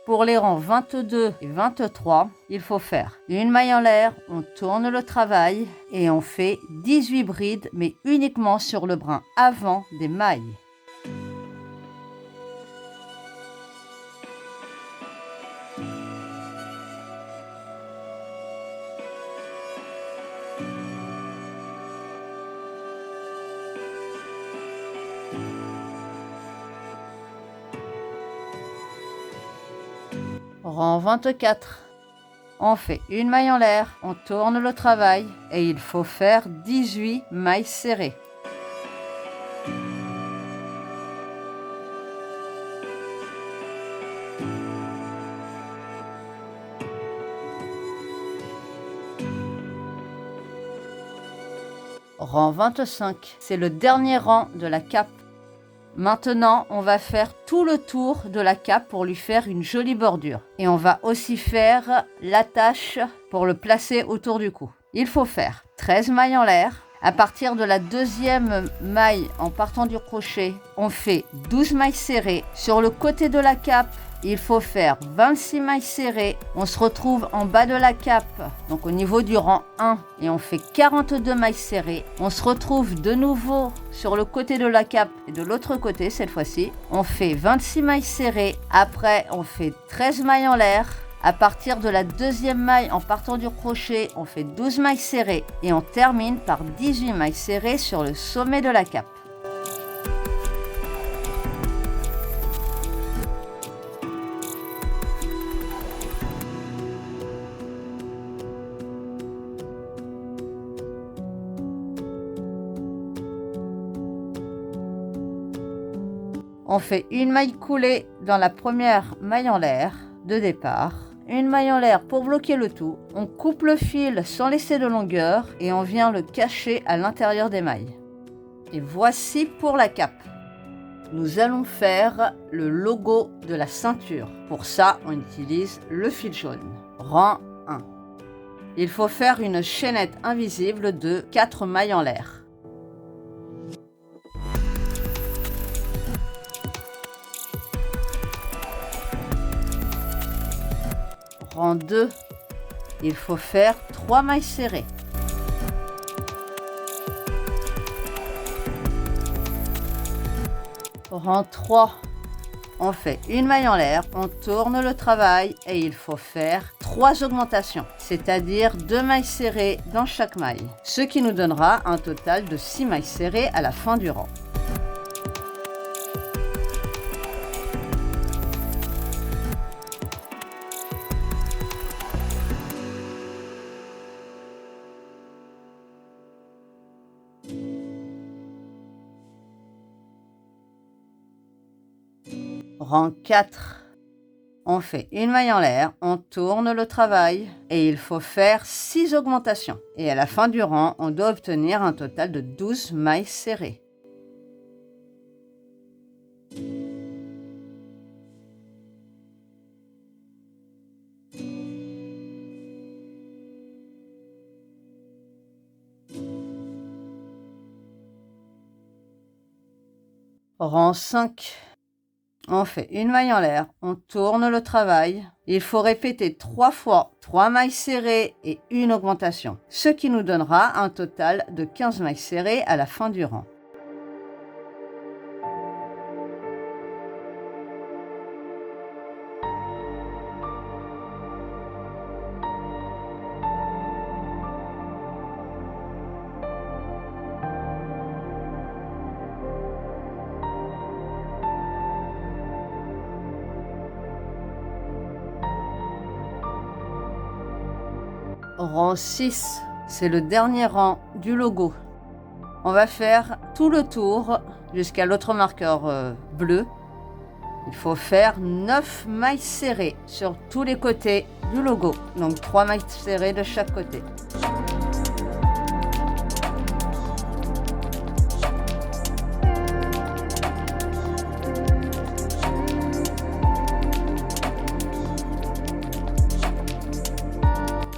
Pour les rangs 22 et 23, il faut faire une maille en l'air, on tourne le travail et on fait 18 brides, mais uniquement sur le brin avant des mailles. Rang 24. On fait une maille en l'air, on tourne le travail et il faut faire 18 mailles serrées. Rang 25, c'est le dernier rang de la cape. Maintenant, on va faire tout le tour de la cape pour lui faire une jolie bordure. Et on va aussi faire l'attache pour le placer autour du cou. Il faut faire 13 mailles en l'air. À partir de la deuxième maille, en partant du crochet, on fait 12 mailles serrées. Sur le côté de la cape, il faut faire 26 mailles serrées. On se retrouve en bas de la cape, donc au niveau du rang 1, et on fait 42 mailles serrées. On se retrouve de nouveau sur le côté de la cape et de l'autre côté cette fois-ci. On fait 26 mailles serrées. Après, on fait 13 mailles en l'air. À partir de la deuxième maille, en partant du crochet, on fait 12 mailles serrées et on termine par 18 mailles serrées sur le sommet de la cape. On fait une maille coulée dans la première maille en l'air de départ, une maille en l'air pour bloquer le tout, on coupe le fil sans laisser de longueur et on vient le cacher à l'intérieur des mailles. Et voici pour la cape. Nous allons faire le logo de la ceinture. Pour ça, on utilise le fil jaune. Rang 1. Il faut faire une chaînette invisible de 4 mailles en l'air. Rang 2, il faut faire 3 mailles serrées. Rang 3, on fait une maille en l'air, on tourne le travail et il faut faire 3 augmentations, c'est-à-dire 2 mailles serrées dans chaque maille, ce qui nous donnera un total de 6 mailles serrées à la fin du rang. Rang 4. On fait une maille en l'air, on tourne le travail et il faut faire 6 augmentations. Et à la fin du rang, on doit obtenir un total de 12 mailles serrées. Rang 5. On fait une maille en l'air, on tourne le travail. Il faut répéter 3 fois 3 mailles serrées et une augmentation, ce qui nous donnera un total de 15 mailles serrées à la fin du rang. Rang 6, c'est le dernier rang du logo. On va faire tout le tour jusqu'à l'autre marqueur bleu. Il faut faire 9 mailles serrées sur tous les côtés du logo. Donc 3 mailles serrées de chaque côté.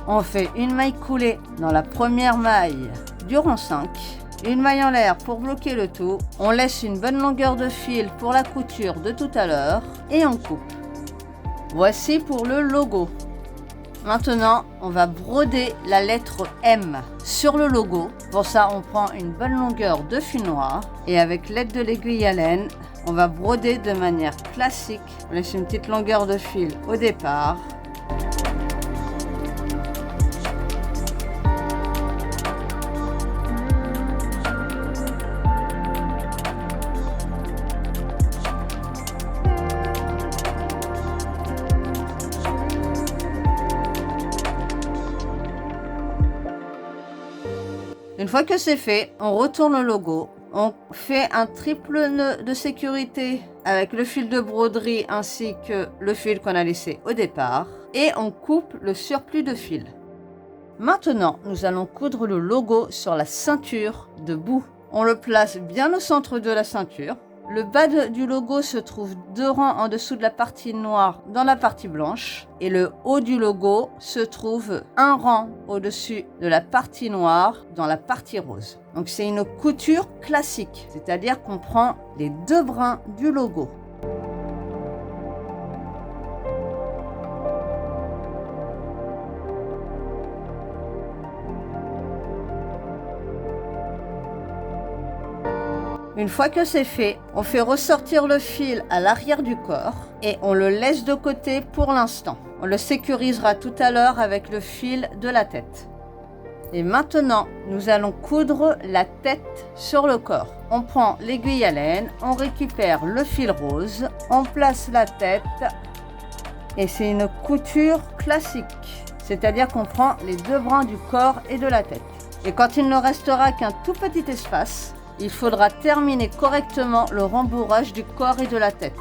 On fait une maille coulée dans la première maille du rang 5, une maille en l'air pour bloquer le tout, on laisse une bonne longueur de fil pour la couture de tout à l'heure et on coupe. Voici pour le logo. Maintenant, on va broder la lettre M sur le logo. Pour ça, on prend une bonne longueur de fil noir et avec l'aide de l'aiguille à laine, on va broder de manière classique. On laisse une petite longueur de fil au départ. Une fois que c'est fait, on retourne le logo, on fait un triple nœud de sécurité avec le fil de broderie ainsi que le fil qu'on a laissé au départ et on coupe le surplus de fil. Maintenant, nous allons coudre le logo sur la ceinture de bout. On le place bien au centre de la ceinture. Le bas du logo se trouve 2 rangs en dessous de la partie noire dans la partie blanche et le haut du logo se trouve 1 rang au-dessus de la partie noire dans la partie rose. Donc c'est une couture classique, c'est-à-dire qu'on prend les 2 brins du logo. Une fois que c'est fait, on fait ressortir le fil à l'arrière du corps et on le laisse de côté pour l'instant. On le sécurisera tout à l'heure avec le fil de la tête. Et maintenant, nous allons coudre la tête sur le corps. On prend l'aiguille à laine, on récupère le fil rose, on place la tête et c'est une couture classique. C'est-à-dire qu'on prend les 2 brins du corps et de la tête. Et quand il ne restera qu'un tout petit espace, il faudra terminer correctement le rembourrage du corps et de la tête.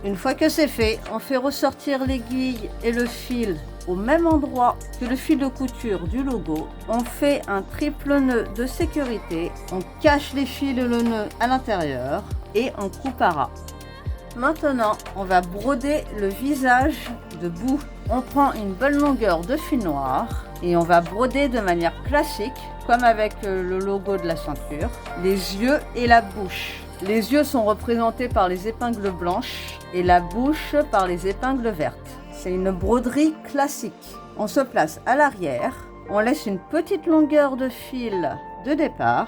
Une fois que c'est fait, on fait ressortir l'aiguille et le fil au même endroit que le fil de couture du logo. On fait un triple nœud de sécurité, on cache les fils et le nœud à l'intérieur et on coupe à ras. Maintenant, on va broder le visage de bout. On prend une bonne longueur de fil noir et on va broder de manière classique, comme avec le logo de la ceinture, les yeux et la bouche. Les yeux sont représentés par les épingles blanches et la bouche par les épingles vertes. C'est une broderie classique. On se place à l'arrière, on laisse une petite longueur de fil de départ.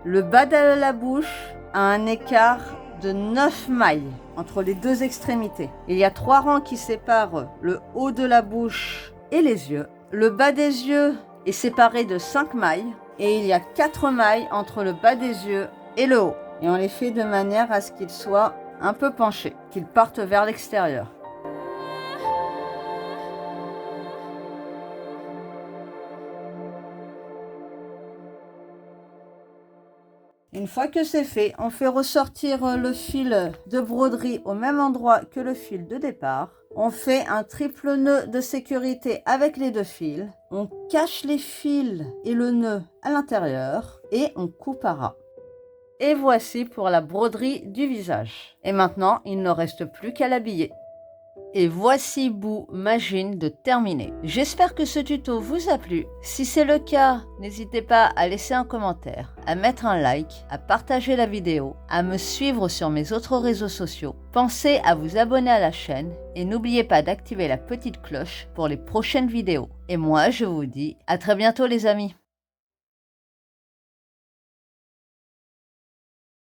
Le bas de la bouche a un écart de 9 mailles entre les 2 extrémités. Il y a 3 rangs qui séparent le haut de la bouche et les yeux. Le bas des yeux est séparé de 5 mailles et il y a 4 mailles entre le bas des yeux et le haut. Et on les fait de manière à ce qu'ils soient un peu penchés, qu'ils partent vers l'extérieur. Une fois que c'est fait, on fait ressortir le fil de broderie au même endroit que le fil de départ. On fait un triple nœud de sécurité avec les 2 fils. On cache les fils et le nœud à l'intérieur et on coupe à ras. Et voici pour la broderie du visage. Et maintenant, il ne reste plus qu'à l'habiller. Et voici bout Magine de terminé. J'espère que ce tuto vous a plu. Si c'est le cas, n'hésitez pas à laisser un commentaire, à mettre un like, à partager la vidéo, à me suivre sur mes autres réseaux sociaux. Pensez à vous abonner à la chaîne et n'oubliez pas d'activer la petite cloche pour les prochaines vidéos. Et moi, je vous dis à très bientôt les amis.